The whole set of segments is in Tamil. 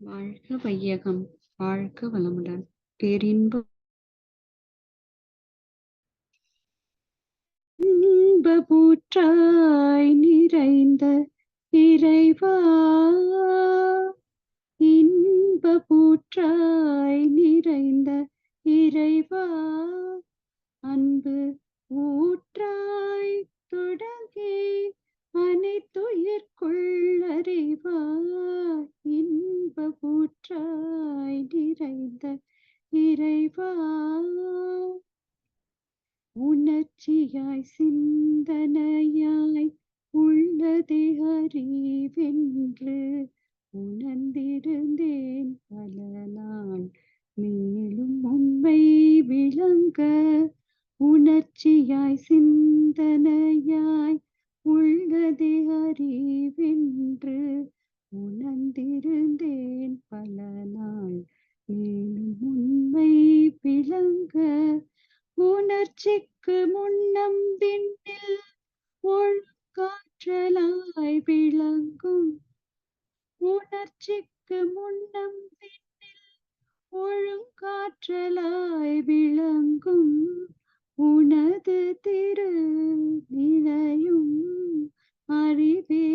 வாழ்க வையகம், வாழ்க வளமுடன். பேரின்ப இன்பபூற்றாய் நிறைந்த இறைவா, இன்பபூற்றாய் நிறைந்த இறைவா, அன்பு ஊற்றாய் தொடங்கி அனைத்துயிர்க்குள்ளறிவாய், இன்பபூற்றாய் நிறைந்த இறைவா, உணர்ச்சியாய் சிந்தனையாய் உள்ளதை அறிவென்று உணர்ந்திருந்தேன் பல நாள். மேலும் உண்மை விளங்க உணர்ச்சியாய் சிந்தனையாய் உள்ளதை அறிவென்று உணர்ந்திருந்தேன் பல நாள். மேலும் உண்மை விளங்க உணர்ச்சிக்கு முன்னம் விண்ணில் ஒழுங்காற்றலாய் விளங்கும், உணர்ச்சிக்கு முன்னம் விண்ணில் ஒழுங்காற்றலாய் விளங்கும் உனது திரு நிலையும் அறிவே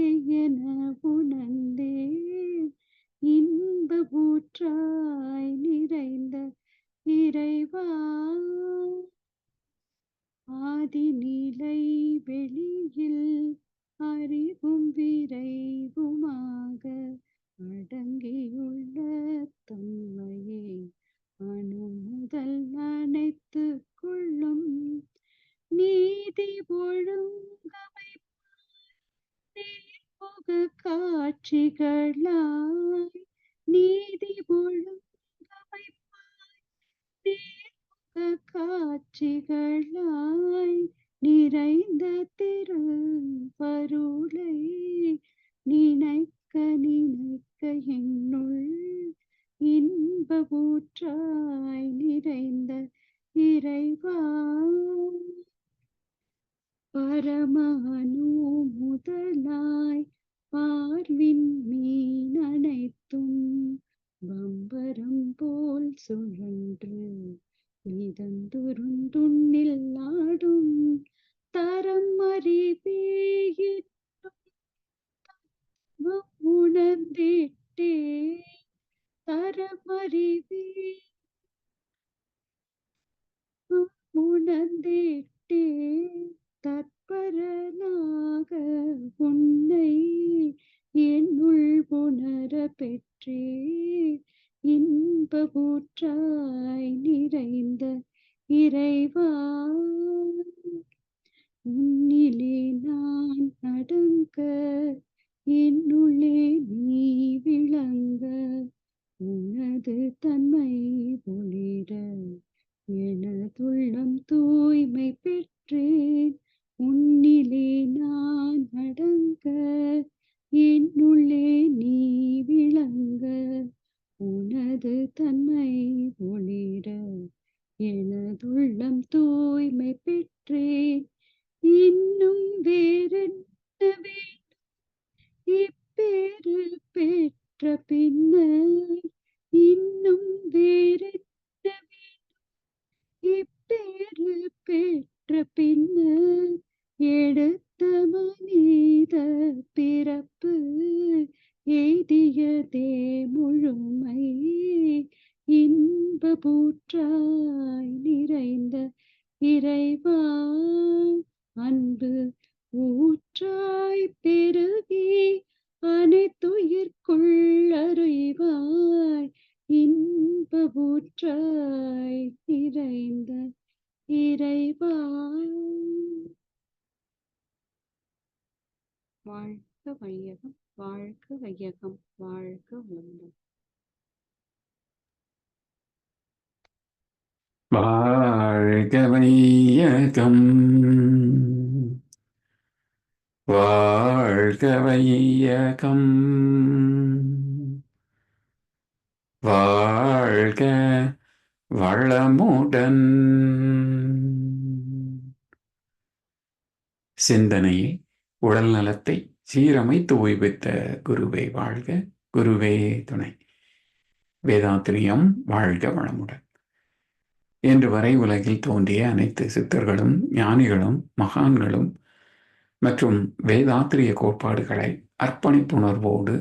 என உணர்ந்தேன், இன்பபூற்றாய் நிறைந்த இறைவா. ஆதிநிலை வெளியில் அறிவும் விரைவுமாக அடங்கியுள்ள தன்மையே அணு முதல் அனைத்துக்குள்ளும் நீதி ஒழுங்கமைப்பாய் நேர்முக காட்சிகளாய், நீதி ஒழுங்கமைப்பாய் நேர்முக காட்சிகளாய் நிறைந்த திருவருளை நினைக்க நினைக்க என்னுள் இன்பபூற்றாய் நிறைந்த இறைவா. பரமானு முதலாய் பார்வின் மீன் அனைத்தும் பம்பரம் போல் சுழன்று இதந்துருந்துண்ணில் ஆடும் தரம் அறிவே உணர்ந்திட்டே, தரம் அறிவே உணர்ந்திட்டே தற்பரனாக உன்னை என்னுள் உணர பெற்றே, இன்பபூற்றாய் நிறைந்த இறைவா. உன்னிலே நான் அடங்க என்னுள்ளே நீ விளங்க உனது தன்மை ஒளிர எனதுள்ளம் தூய்மை பெற்றேன், உன்னிலே நான் அடங்க என்னுள்ளே நீ விளங்க உனது தன்மை ஒளிர எனதுள்ளம் தூய்மை பெற்றேன். இன்னும் வேறென்ன வேண்டும் இப்பேறு பெற்ற பின்னர், இன்னும் வேறென்ன வேண்டும் இப்பேறு பெற்ற பின்னர், எடுத்த மனித பிறப்பு எய்தியதே முழுமை, இன்பபூற்றாய் நிறைந்த இறைவா. அன்பு ஊற்றாய் பெருகி அனைத்துயிர்க்குள் அறிவாய், இன்பபூற்றாய் நிறைந்த இறைவா. வாழ்க வையகம், வாழ்க வையகம், வாழ்க வளமுடன். வாழ்க வையகம், வாழ்க வையகம், வாழ்க வளமுடன். சிந்தனையை உடல் நலத்தை சீரமைத்து ஓய்வித்த குருவே வாழ்க, குருவே துணை. வேதாத்திரியம் வாழ்க வளமுடன். இன்று வரை உலகில் தோன்றிய அனைத்து சித்தர்களும் ஞானிகளும் மகான்களும் மற்றும் வேதாத்திரிய கோட்பாடுகளை அர்ப்பணிப்புணர்வோடு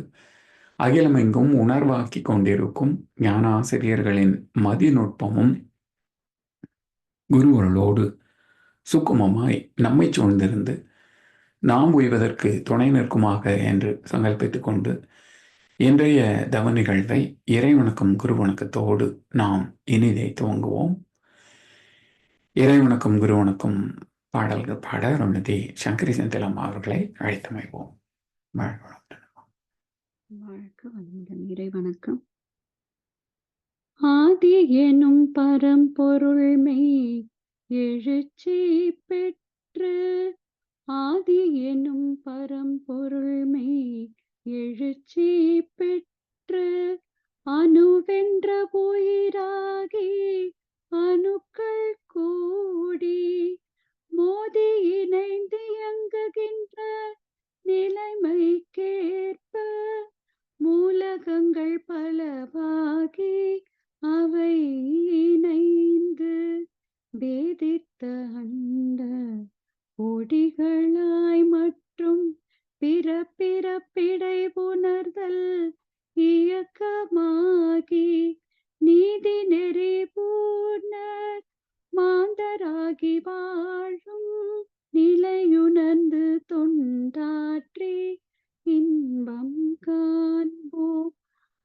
அகிலமெங்கும் உணர்வாக்கி கொண்டிருக்கும் ஞானாசிரியர்களின் மதிநுட்பமும் குருவர்களோடு சுக்குமமாய் நம்மை சூழ்ந்திருந்து நாம் உய்வதற்கு துணை நிற்குமாக என்று சங்கல்பித்துக் கொண்டு இன்றைய தவ நிகழ்வை இறைவணக்கம் குருவணக்கத்தோடு நாம் இனிதை துவங்குவோம். இறைவணக்கம் குருவணக்கம் பாடல்கள் பாட அருள்நிதி சங்கரி செந்திலம் அவர்களை அழைத்தமைவோம். வாழ்க வளமுடன். இறை வணக்கம். ஆதி எனும் பரம்பொருள் மெய் எழுச்சி பெற்று, ஆதி எனும் பரம்பொருள் மெய் எழுச்சி பெற்று, அணுவென்ற உயிராகி அணுக்கள் கூடி மோதி இணைந்து இயங்குகின்ற நிலைமைக்கேற்ப மூலகங்கள் பலவாகி அவை இணைந்து வேதித்த அண்ட ஒடிகளாய் மற்றும் பிற பிறப்பிடை உணர்தல் இயக்கமாகி நீதி நெறி பூர்ணர் மாந்தராகி வாழும் நிலையுணர்ந்து தொண்டாற்றி இன்பம் காண்போம்.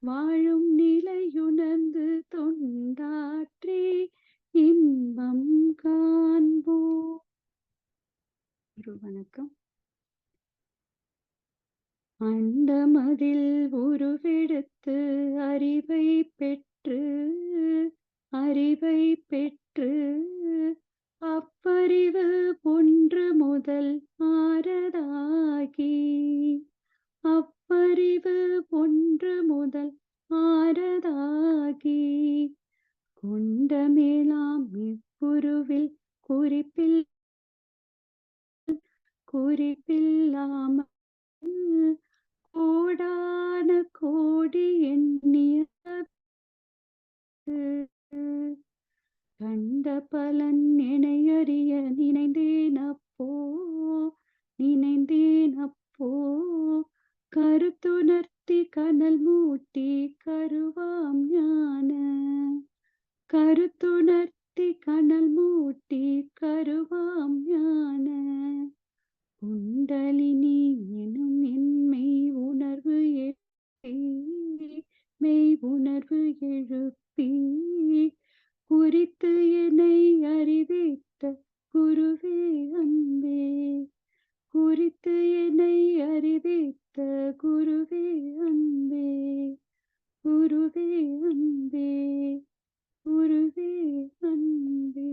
வாழும் நிலையுணர்ந்து தொண்டாற்றி இன்பம் காண்போம். குரு வணக்கம். அண்டமதில் உருவெடுத்து அறிவை பெற்று அப்பறிவு ஒன்று முதல் ஆறதாகி, அப்பறிவு ஒன்று முதல் ஆறதாகி கொண்ட மேலாம் இப்புருவில் குறிப்பில்லாமல் கோடான கோடி எண்ணிய கண்ட பலன் இணையறிய நினைந்தேன் அப்போ கருத்துணர்த்தி கனல் மூட்டி கருவாம் ஞான, கருத்துணர்த்தி கனல் மூட்டி கருவாம் ஞான குண்டலினி எனும் என் மெய் உணர்வு எழுப்பி குறித்து என்னை அறிவித்த குருவே அன்பே, குறித்து என்னை அறிவித்த குருவே அன்பே, குருவே அன்பே, குருவே அன்பே.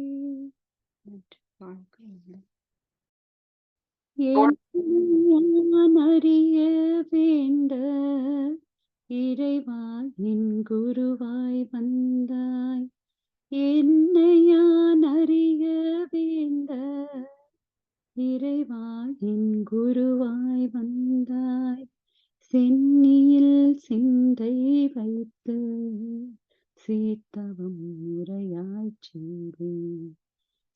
நான் அறிய வேண்ட இறைவா என் குருவாய் வந்தாய், என்னை யான் அறிய வேண்ட இறைவா என் குருவாய் வந்தாய். சென்னியில் சிந்தை வைத்து சீர்த்தவம் முறையாய் செய்தேன்,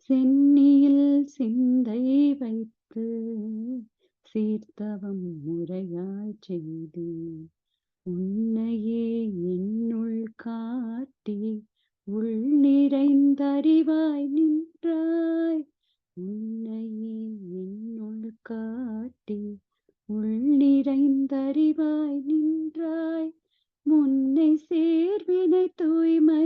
சென்னியில் சிந்தை வைத்து சீர்த்தவம் முறையாய் செய்தேன். உன்னையே என்னுள் காட்டி உள் நிறைந்தறிவாய் நின்றாய், உன்னையே என்னுள் காட்டி உள் நிறைந்தறிவாய் நின்றாய். முன்னை சேர்வினை தூய்மை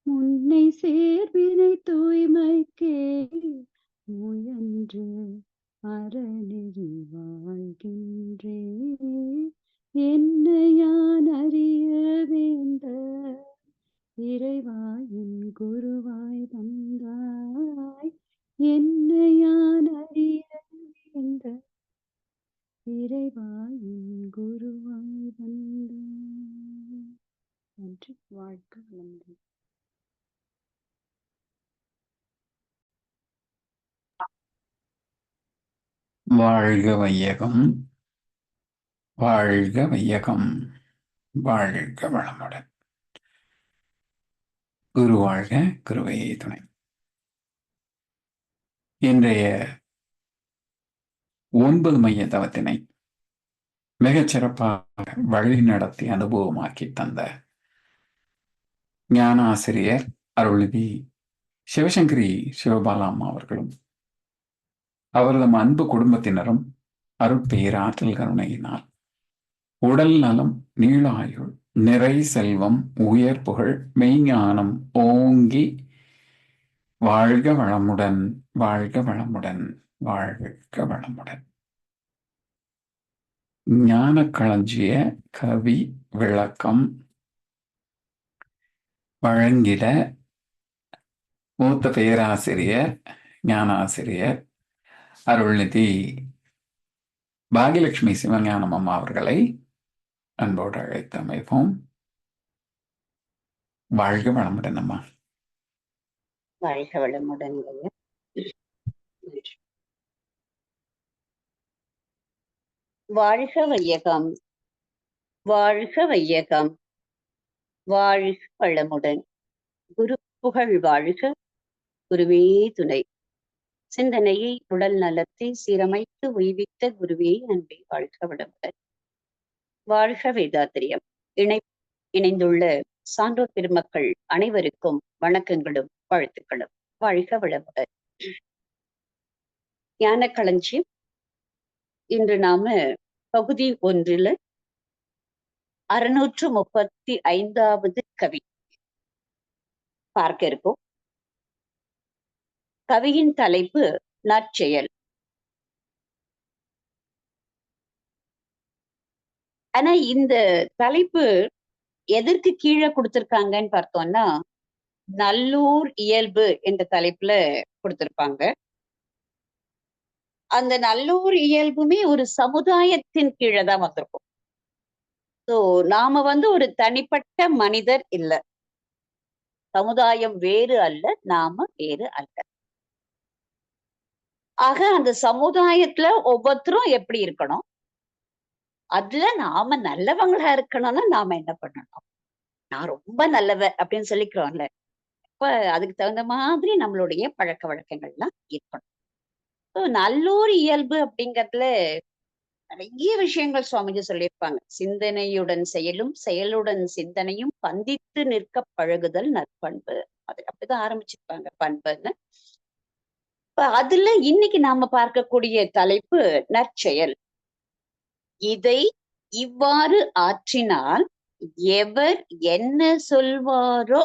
முன்னை சேர்வினை தூய்மைக்கே முயன்று அறநெறி வாழ்கின்றே. என்னை யான் அறிய வேண்ட இறைவா என் குருவாய் வந்தாய், என்னை யான் அறிய வேண்ட இறைவா என் குருவாய் வந்தாய். நன்றி. வாழ்க வளமுடன். வாழ்க வையகம், வாழ்க வையகம், வாழ்க வளமுடன். குரு வாழ்க, குருவே துணை. இன்றைய 9 மைய தவத்தினை மிகச் சிறப்பாக வழி நடத்தி அனுபவமாக்கி தந்த ஞான ஆசிரியர் அருள்நிதி சிவசங்கரி சிவபாலா அம்மா அவர்களும் அவரது அன்பு குடும்பத்தினரும் அருட்பேர் ஆற்றல் கருணையினால் உடல் நலம், நீள ஆயுள், நிறை செல்வம், உயர் புகழ், மெய்ஞானம் ஓங்கி வாழ்க வளமுடன், வாழ்க வளமுடன், வாழ்க வளமுடன். ஞான களஞ்சிய கவி விளக்கம் வழங்கிட மூத்த பேராசிரியர் ஞான ஆசிரியர் அருள்நிதி பாகியலட்சுமி சிவஞானம் அம்மா அவர்களை அன்போடு அழைத்து அமைப்போம். வாழ்க வளமுடன் அம்மா. வாழ்க வளமுடன். வாழ்க வையகம், வாழ்க வையகம், வாழ்க வளமுடன். குரு புகழ் வாழ்க, குருவே துணை. சிந்தனையை உடல் நலத்தை சீரமைத்து உய்வித்த குருவே அன்பே வாழ்க வளமுடன். வாழ்க வேதாத்திரியம். இணைந்துள்ள சான்றோர் பெருமக்கள் அனைவருக்கும் வணக்கங்களும் வாழ்த்துக்களும். வாழ்க வளமுடன். ஞான களஞ்சியம். இன்று நாம பகுதி 1 635வது கவி பார்க்க இருக்கோம். கவியின் தலைப்பு நற்செயல். ஆனா இந்த தலைப்பு எதற்கு கீழே கொடுத்திருக்காங்கன்னு பார்த்தோம்னா, நல்லூர் இயல்பு என்ற தலைப்புல கொடுத்திருப்பாங்க. அந்த நல்லூர் இயல்புமே ஒரு சமுதாயத்தின் கீழே தான் வந்திருக்கும். சோ நாம ஒரு தனிப்பட்ட மனிதர் இல்ல, சமுதாயம் வேறு அல்ல, நாம வேறு அல்ல. ஆக அந்த சமுதாயத்துல ஒவ்வொருத்தரும் எப்படி இருக்கணும், அதுல நாம நல்லவங்களா இருக்கணும்னா நாம என்ன பண்ணணும்? நான் ரொம்ப நல்லவ அப்படின்னு சொல்லிக்கிறோம்ல, அப்ப அதுக்கு தகுந்த மாதிரி நம்மளுடைய பழக்க வழக்கங்கள்லாம் இருக்கணும். நல்லூர் இயல்பு அப்படிங்கறதுல நிறைய விஷயங்கள் சுவாமிஜி சொல்லியிருப்பாங்க. சிந்தனையுடன் செயலும், செயலுடன் சிந்தனையும் பந்தித்து நிற்க பழகுதல் நற்பண்பு. அது அப்படிதான் ஆரம்பிச்சிருப்பாங்க பண்புன்னு. அதுல இன்னைக்கு நாம பார்க்கக்கூடிய தலைப்பு நற்செயல். இதை இவ்வாறு ஆற்றினால் எவர் என்ன சொல்வாரோ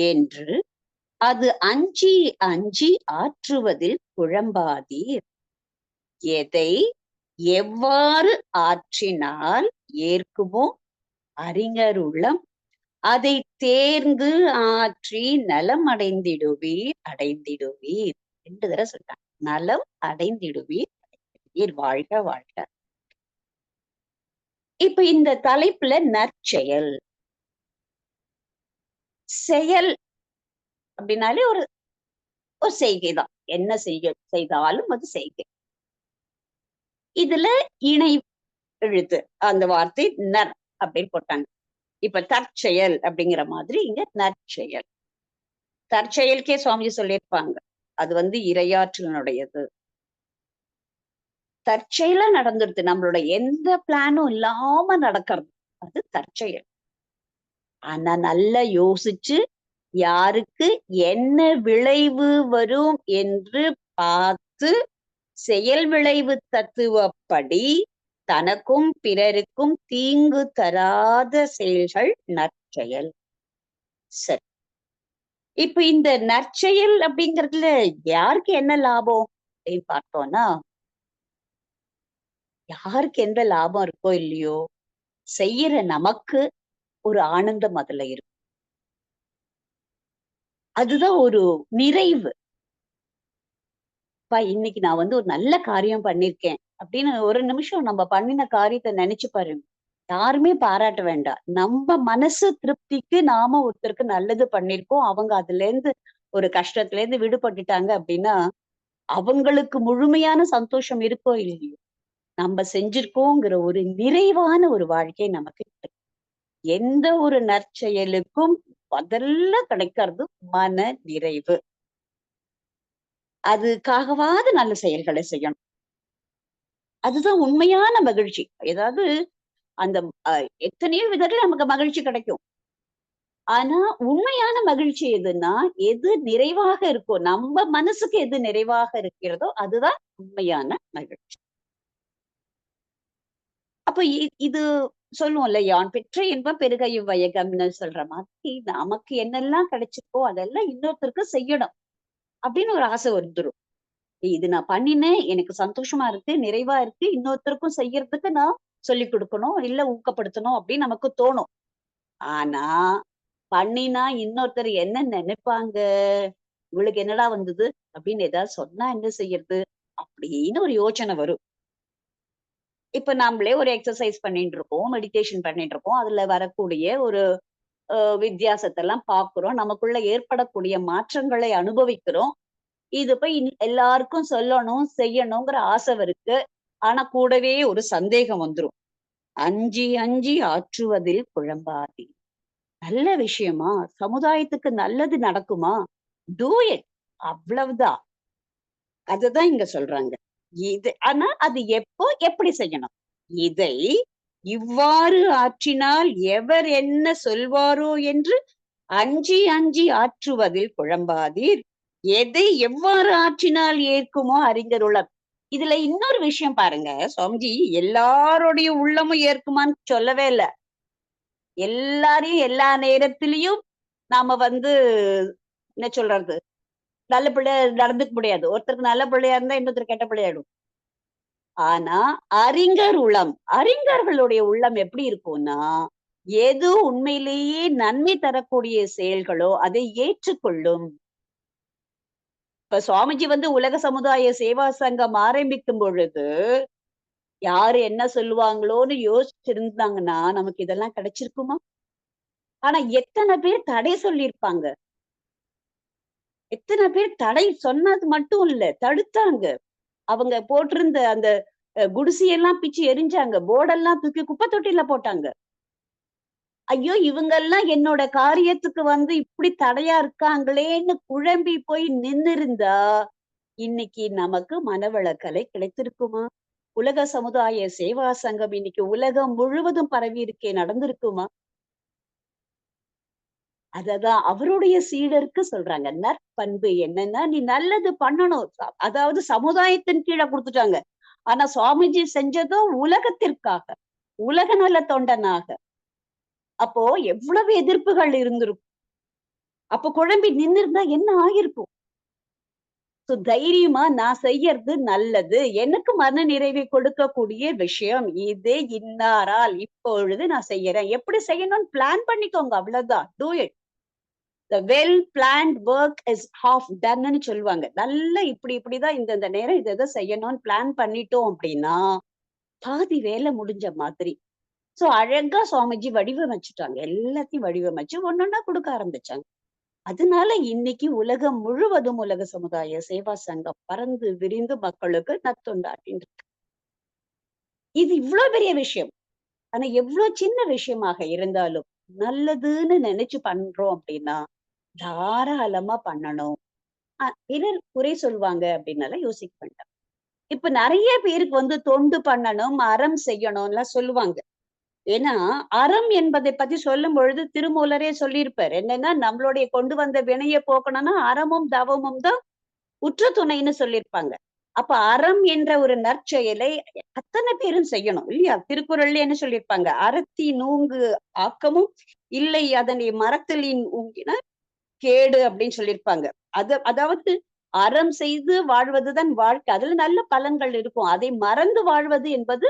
என்று அது அஞ்சி அஞ்சி ஆற்றுவதில் குழம்பாதீர். எதை எவ்வாறு ஆற்றினால் ஏற்குமோ அறிஞருள்ளம் அதை தேர்ந்து ஆற்றி நலம் அடைந்திடுவீர் அடைந்திடுவீர். 2 தடவை சொல்றாங்க. நலம் அடைந்திடுவீர் அடைந்திடுவீர். வாழ்க வாழ்க. இப்ப இந்த தலைப்புல நற்செயல். செயல் அப்படின்னாலே ஒரு செய்கைதான். என்ன செய்தாலும் அது செய்கை. இதுல இணை எழுத்து அந்த வார்த்தை நற் அப்படின்னு போட்டாங்க. இப்ப தற்செயல் அப்படிங்கிற மாதிரி இங்க நற்செயல். தற்செயலுக்கே சுவாமிஜி சொல்லியிருப்பாங்க, அது இறையாற்றலினுடையது. தற்செயலா நடந்துருது, நம்மளோட எந்த பிளானும் இல்லாம நடக்கிறது, அது தற்செயல். ஆனா நல்லா யோசிச்சு யாருக்கு என்ன விளைவு வரும் என்று பார்த்து செயல் விளைவு தத்துவப்படி தனக்கும் பிறருக்கும் தீங்கு தராத செயல்கள் நற்செயல். சரி, இப்ப இந்த நற்செயல் அப்படிங்கிறதுல யாருக்கு என்ன லாபம் அப்படின்னு பார்த்தோம்னா, யாருக்கு எந்த லாபம் இருக்கோ இல்லையோ, செய்யற நமக்கு ஒரு ஆனந்தம் அதுல இருக்கும். அதுதான் ஒரு நிறைவு. இன்னைக்கு நான் ஒரு நல்ல காரியம் பண்ணிருக்கேன் அப்படின்னு ஒரு நிமிஷம் நம்ம பண்ணின காரியத்தை நினைச்சு பாருங்க. யாருமே பாராட்ட வேண்டாம். நம்ம மனசு திருப்திக்கு நாம ஒருத்தருக்கு நல்லது பண்ணிருக்கோம், அவங்க அதுல இருந்து ஒரு கஷ்டத்துல இருந்து விடுபட்டுட்டாங்க அப்படின்னா அவங்களுக்கு முழுமையான சந்தோஷம் இருக்கோ இல்லையோ, நம்ம செஞ்சிருக்கோங்கிற ஒரு நிறைவான ஒரு வாழ்க்கை நமக்கு கிடைக்கும். எந்த ஒரு நற்செயலுக்கும் முதல்ல கிடைக்கிறது மன நிறைவு. அதுக்காகவாது நல்ல செயல்களை செய்யணும். அதுதான் உண்மையான மகிழ்ச்சி. ஏதாவது அந்த எத்தனையோ விதத்துல நமக்கு மகிழ்ச்சி கிடைக்கும். ஆனா உண்மையான மகிழ்ச்சி எதுன்னா, எது நிறைவாக இருக்கோ, நம்ம மனசுக்கு எது நிறைவாக இருக்கிறதோ அதுதான் உண்மையான மகிழ்ச்சி. அப்ப இது சொல்லுவோம்ல, யான் பெற்ற இன்பம் பெருக இவ்வையகம்னு சொல்ற மாதிரி, நமக்கு என்னெல்லாம் கிடைச்சிருக்கோ அதெல்லாம் இன்னொருத்தருக்கு செய்யணும் அப்படின்னு ஒரு ஆசை வந்துரும். இது நான் பண்ணினேன், எனக்கு சந்தோஷமா இருக்கு, நிறைவா இருக்கு, இன்னொருத்தருக்கும் செய்யறதுக்கு நான் சொல்லிக் கொடுக்கணும், இல்ல ஊக்கப்படுத்தணும் அப்படின்னு நமக்கு தோணும். ஆனா பண்ணினா இன்னொருத்தர் என்ன நினைப்பாங்க, இவளுக்கு என்னடா வந்தது அப்படின்னு ஏதாவது சொன்னா என்ன செய்யறது அப்படின்னு ஒரு யோசனை வரும். இப்ப நாமளே ஒரு எக்ஸசைஸ் பண்ணிட்டு இருக்கோம், மெடிடேஷன் பண்ணிட்டு இருக்கோம். அதுல வரக்கூடிய ஒரு வித்தியாசத்தை எல்லாம் பாக்குறோம், நமக்குள்ள ஏற்படக்கூடிய மாற்றங்களை அனுபவிக்கிறோம். இது போய் எல்லாருக்கும் சொல்லணும், செய்யணுங்கிற ஆசை இருக்கு. ஆனா கூடவே ஒரு சந்தேகம் வந்துரும். அஞ்சி அஞ்சி ஆற்றுவதில் குழம்பாதே. நல்ல விஷயமா, சமுதாயத்துக்கு நல்லது நடக்குமா, டூ இட், அவ்வளவுதான். அதுதான் இங்க சொல்றாங்க. இது ஆனா அது எப்போ எப்படி செய்யணும்? இதை இவ்வாறு ஆற்றினால் எவர் என்ன சொல்வாரோ என்று அஞ்சி அஞ்சி ஆற்றுவதில் குழம்பாதீர். எதை எவ்வாறு ஆற்றினால் ஏற்குமோ அறிஞருளம். இதுல இன்னொரு விஷயம் பாருங்க, சுவாமிஜி எல்லாருடைய உள்ளமும் ஏற்குமான்னு சொல்லவே இல்லை. எல்லாரையும் எல்லா நேரத்திலையும் நாம என்ன சொல்றது, நல்ல பிள்ளையா நடந்துக்க முடியாது. ஒருத்தருக்கு நல்ல பிள்ளையா இருந்தா இன்னொருத்தர் கெட்ட பிள்ளையாயிடும். ஆனா அறிஞர்களுடைய உள்ளம் எப்படி இருக்கும்னா, எது உண்மையிலேயே நன்மை தரக்கூடிய செயல்களோ அதை ஏற்றுக்கொள்ளும். இப்ப சுவாமிஜி உலக சமுதாய சேவா சங்கம் ஆரம்பிக்கும் பொழுது யாரு என்ன சொல்லுவாங்களோன்னு யோசிச்சிருந்தாங்கன்னா நமக்கு இதெல்லாம் கிடைச்சிருக்குமா? ஆனா எத்தனை பேர் தடை சொல்லியிருப்பாங்க, எத்தனை பேர் தடை சொன்னது மட்டும் இல்ல, தடுத்தாங்க. அவங்க போட்டிருந்த அந்த குடிசையெல்லாம் பிச்சு எரிஞ்சாங்க, போர்டெல்லாம் தூக்கி குப்பை தொட்டில போட்டாங்க. ஐயோ இவங்கெல்லாம் என்னோட காரியத்துக்கு இப்படி தடையா இருக்காங்களேன்னு குழம்பி போய் நின்னு இருந்தா இன்னைக்கு நமக்கு மனவளக்கலை கிடைத்திருக்குமா? உலக சமுதாய சேவா சங்கம் இன்னைக்கு உலகம் முழுவதும் பரவி இருக்கே, நடந்திருக்குமா? அததான் அவருடைய சீடருக்கு சொல்றாங்க. நற்பண்பு என்னன்னா, நீ நல்லது பண்ணணும். அதாவது சமுதாயத்தின் கீழே கொடுத்துட்டாங்க. ஆனா சுவாமிஜி செஞ்சதும் உலகத்திற்காக, உலக நல தொண்டனாக. அப்போ எவ்வளவு எதிர்ப்புகள் இருந்திருக்கும். அப்ப குழம்பி நின்னிருந்தா என்ன ஆகிருக்கும்? தைரியமா நான் செய்யறது நல்லது, எனக்கு மன நிறைவை கொடுக்கக்கூடிய விஷயம் இது, இன்னாரால் இப்பொழுது நான் செய்யறேன். எப்படி செய்யணும்னு பிளான் பண்ணிக்கோங்க, அவ்வளவுதான். Do it. The well planned work is half doneன்னு சொல்லுவாங்க. நல்லா இப்படிதான் இந்த நேரம் இதை செய்யணும்னு பிளான் பண்ணிட்டோம் அப்படின்னா பாதி வேலை முடிஞ்ச மாதிரி. சோ அழகா சுவாமிஜி வடிவமைச்சுட்டாங்க, எல்லாத்தையும் வடிவமைச்சு ஒன்னொன்னா கொடுக்க ஆரம்பிச்சாங்க. அதனால இன்னைக்கு உலகம் முழுவதும் உலக சமுதாய சேவா சங்கம் பறந்து விரிந்து மக்களுக்கு நத்தொண்டாட்டின் இருக்கு. இது இவ்வளவு பெரிய விஷயம். ஆனா எவ்வளவு சின்ன விஷயமாக இருந்தாலும் நல்லதுன்னு நினைச்சு பண்றோம் அப்படின்னா தாராளமா பண்ணணும். பிறர் குறை சொல்வாங்க அப்படின்னால யோசிக்க வேண்டாம். இப்ப நிறைய பேருக்கு தொண்டு பண்ணணும், அறம் செய்யணும்லாம் சொல்லுவாங்க. ஏன்னா அறம் என்பதை பத்தி சொல்லும் பொழுது திருமூலரே சொல்லியிருப்பார். என்னன்னா நம்மளுடைய கொண்டு வந்த வினையை போக்கணும்னா அறமும் தவமும் தான் உற்ற துணைன்னு சொல்லியிருப்பாங்க. அப்ப அறம் என்ற ஒரு நற்செயலை அத்தனை பேரும் செய்யணும் இல்லையா? திருக்குறள்ல என்ன சொல்லியிருப்பாங்க, அறத்தி நூங்கு ஆக்கமும் இல்லை அதனை மரத்தலின் ஊங்கின கேடு அப்படின்னு சொல்லியிருப்பாங்க. அதாவது அறம் செய்து வாழ்வதுதான் வாழ்க்கை, அதுல நல்ல பலன்கள் இருக்கும். அதை மறந்து வாழ்வது என்பது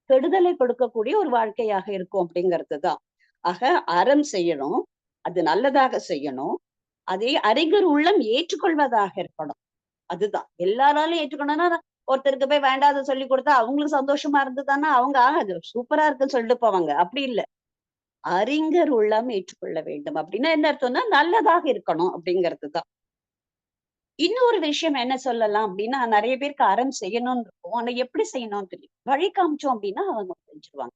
கெடுதலை கொடுக்கக்கூடிய ஒரு வாழ்க்கையாக இருக்கும் அப்படிங்கிறதுதான். ஆக அறம் செய்யணும், அது நல்லதாக செய்யணும், அதை அறிஞர் உள்ளம் ஏற்றுக்கொள்வதாக இருக்கணும். அதுதான் எல்லாராலும் ஏற்றுக்கணும்னா, ஒருத்தருக்கு போய் வேண்டாத சொல்லி கொடுத்தா அவங்களுக்கு சந்தோஷமா இருந்ததுதானா அவங்க அது சூப்பரா இருக்குன்னு சொல்லிட்டு போவாங்க. அப்படி இல்லை, அறிஞர் உள்ளம் ஏற்றுக்கொள்ள வேண்டும். அப்படின்னா என்ன அர்த்தம்னா நல்லதாக இருக்கணும் அப்படிங்கிறது தான். இன்னொரு விஷயம் என்ன சொல்லலாம் அப்படின்னா, நிறைய பேருக்கு அறம் செய்யணும்னு இருக்கும். ஆனா எப்படி செய்யணும்னு தெரியும். வழி காமிச்சோம் அப்படின்னா அவங்க செஞ்சுருவாங்க.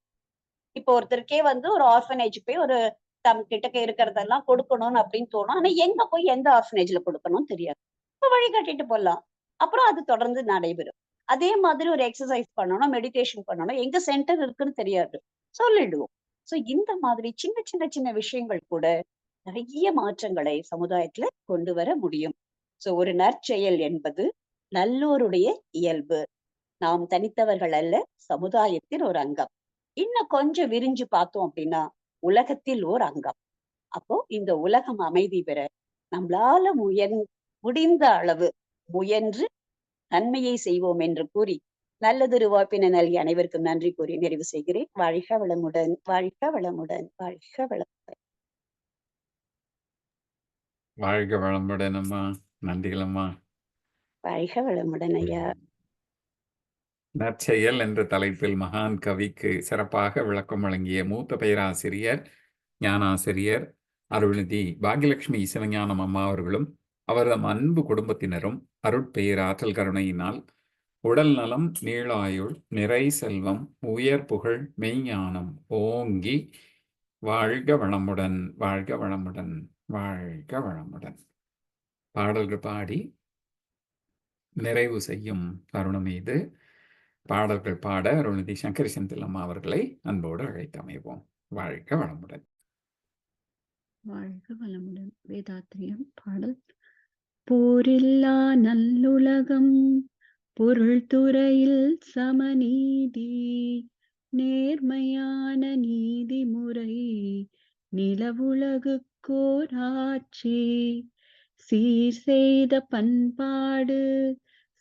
இப்போ ஒருத்தருக்கே வந்து ஒரு ஆர்ஃபனேஜ் போய் ஒரு தம் கிட்டக்க இருக்கிறதெல்லாம் கொடுக்கணும்னு அப்படின்னு தோணும். ஆனா எங்க போய் எந்த ஆர்ஃபனேஜ்ல கொடுக்கணும்னு தெரியாது. இப்ப வழிகாட்டிட்டு போலாம். அப்புறம் அது தொடர்ந்து நடைபெறும். அதே மாதிரி ஒரு எக்ஸர்சைஸ் பண்ணணும், மெடிடேஷன் பண்ணணும். எங்க சென்டர் இருக்குன்னு தெரியாது. சொல்லிடுவோம். சோ இந்த மாதிரி சின்ன சின்ன சின்ன விஷயங்கள் கூட நிறைய மாற்றங்களை சமுதாயத்துல கொண்டு வர முடியும். சோ ஒரு நற்செயல் என்பது நல்லோருடைய இயல்பு. நாம் தனித்தவர்கள் அல்ல, சமுதாயத்தின் ஒரு அங்கம். இன்னும் கொஞ்சம் விரிஞ்சு பார்த்தோம் அப்படின்னா உலகத்தில் ஓர் அங்கம். அப்போ இந்த உலகம் அமைதி பெற நம்மளால முடிந்த அளவு முயன்று நன்மையை செய்வோம் என்று கூறி நல்லதொரு வாய்ப்பினை நல்கி அனைவருக்கும் நன்றி கூறி நிறைவு செய்கிறேன். வாழ்க வளமுடன், வாழ்க வளமுடன், வாழ்க வளமுடன். வாழ்க வளமுடன் அம்மா. நன்றிகள் அம்மா. வாழ்க வளமுடன் ஐயா. நற்செயல் என்ற தலைப்பில் மகான் கவிக்கு சிறப்பாக விளக்கம் வழங்கிய மூத்த பேராசிரியர் ஞானாசிரியர் அருள்நிதி பாக்யலட்சுமி சிவஞானம் அம்மா அவர்களும் அவரது அன்பு குடும்பத்தினரும் அருட்பேராற்றல் கருணையினால் உடல் நலம், நீளாயுள், நிறை செல்வம், உயர் புகழ், மெய்ஞானம் ஓங்கி வாழ்க வளமுடன், வாழ்க வளமுடன், வாழ்க வளமுடன். பாடல்கள் பாடி நிறைவு செய்யும் தருணம் இது. பாடல்கள் பாட அருள்நிதி சங்கரி செந்தில் அம்மா அவர்களை அன்போடு அழைத்து அமைவோம். வாழ்க வளமுடன். வாழ்க வளமுடன். வேதாத்திரியம் பாடல். போரில்லா நல்லுலகம், பொருள் துறையில் சமநீதி, நேர்மையான நீதிமுறை, நிலவுலகுக்கோர் ஆட்சி, சீர் செய்த பண்பாடு,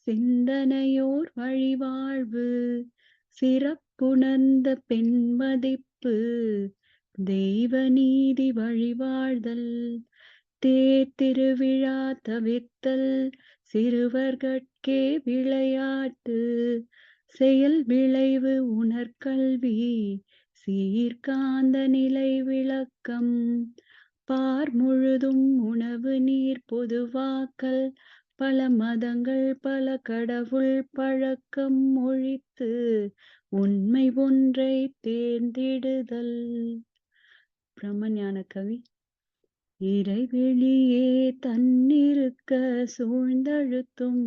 சிந்தனையோர் வழிவாழ்வு, சிறப்புணர்ந்த பெண்மதிப்பு, தெய்வ நீதி வழிவாழ்தல், திருவிழா தவிர்த்தல், சிறுவர்கட்கே விளையாட்டு, செயல் விளைவு உணர்கல்வி, சீர்காந்த நிலை விளக்கம், பார் முழுதும் உணவு நீர் பொதுவாக்கல், பல மதங்கள் பல கடவுள் பழக்கம் ஒழித்து உண்மை ஒன்றை தேர்ந்திடுதல். பிரம்மஞான கவி. இறைவெளியே தன்னிருக்க சூழ்ந்தழுத்தும்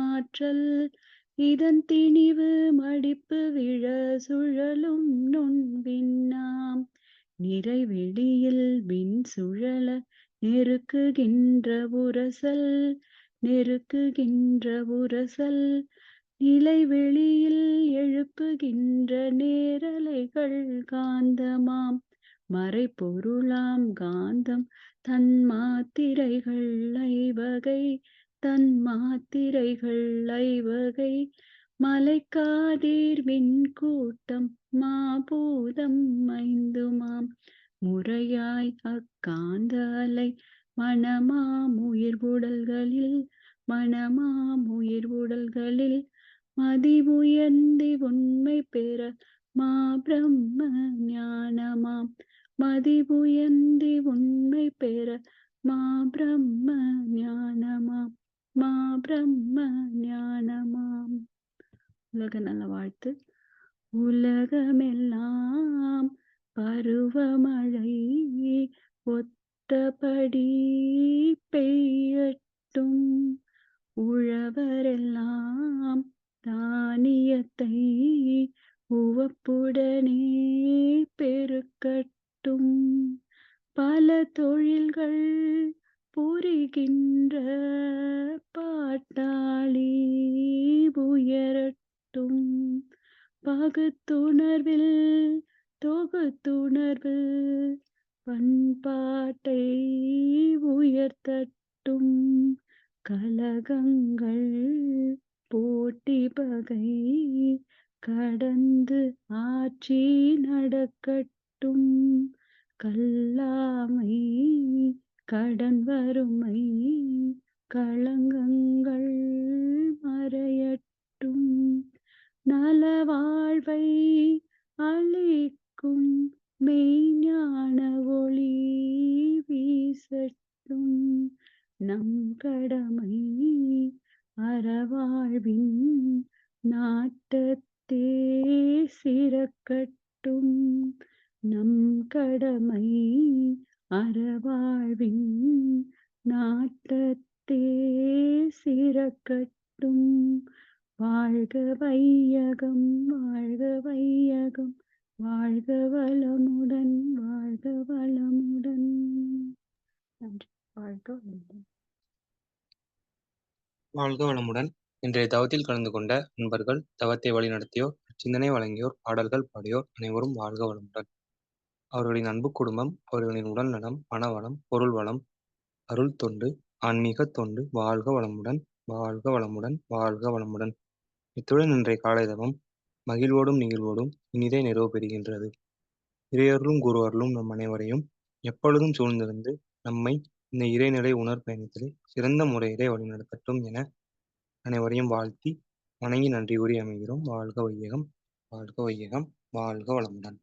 மாற்றல், இதன் திணிவு மடிப்பு விழ சுழலும் நுண்விண்ணாம், நிறைவெளியில் விண் சுழல நெருக்குகின்ற உரசல், நிலைவெளியில் எழுப்புகின்ற நேரலைகள் காந்தமாம், மறைபொருளாம் காந்தம் தன்மாத்திரைகள் ஐவகை, மலைக்காதீர் விண்கூட்டம் மாபூதம் ஐந்துமாம், முறையாய் அக்காந்த அலை மனமாம் உயிர்வுடல்களில் மதிவுயர்ந்தி உண்மை பெற மா பிரம்ம ஞானமாம், மதிவுயர்ந்தி உண்மை பெற மா பிரம்ம ஞானமாம். உலக நல வாழ்த்து. உலகமெல்லாம் பருவமழை ஒத்தபடி பெய்யட்டும், உழவரெல்லாம் தானியத்தை உவப்புடனே பெருக்கட்டும், பல தொழில்கள் புரிகின்ற பாட்டாளி உயரட்டும், பகுத்துணர்வில் தொகுத்துணர்வு பண்பாட்டை உயர்த்தட்டும், கலகங்கள் போட்டி பகை கடந்து ஆட்சி நடக்கட்டும், கல்லாமை கடன் வறுமை களங்கங்கள் மறையட்டும், நலவாழ்வை அளிக்கும் மெய்ஞான ஒளி வீசட்டும், நம் கடமை அறவாழ்வின் நாட்டத்தே சிறக்கட்டும். நம் கடமை அறவாழ்வின் நாட்டத்தே சிறக்கட்டும். வாழ்க வையகம், வாழ்க வையகம், வாழ்க வளமுடன், வாழ்க வளமுடன். நன்றி. வாழ்க வளமுடன். வாழ்க வளமுடன். இன்றைய தவத்தில் கலந்து கொண்ட நண்பர்கள், தவத்தை வழிநடத்தியோர், சிந்தனை வழங்கியோர், பாடல்கள் பாடியோர் அனைவரும் வாழ்க வளமுடன். அவர்களின் அன்பு குடும்பம், அவர்களின் உடல் நலம், மனவளம், பொருள் வளம், அருள் தொண்டு, ஆன்மீக தொண்டு வாழ்க வளமுடன், வாழ்க வளமுடன், வாழ்க வளமுடன். இத்துடன் இன்றைய காலை தவம் மகிழ்வோடும் நிகழ்வோடும் இனிதே நிறைவு பெறுகின்றது. இறையருளும் குரு அருளும் நம் அனைவரையும் எப்பொழுதும் சூழ்ந்திருந்து நம்மை இந்த இறைநிலை உணர் பயணத்திலே சிறந்த முறையிலே வழிநடத்தட்டும் என அனைவரையும் வாழ்த்தி வணங்கி நன்றி கூறி அமைகிறோம். வாழ்க வையகம், வாழ்க வையகம், வாழ்க வளமுடன்.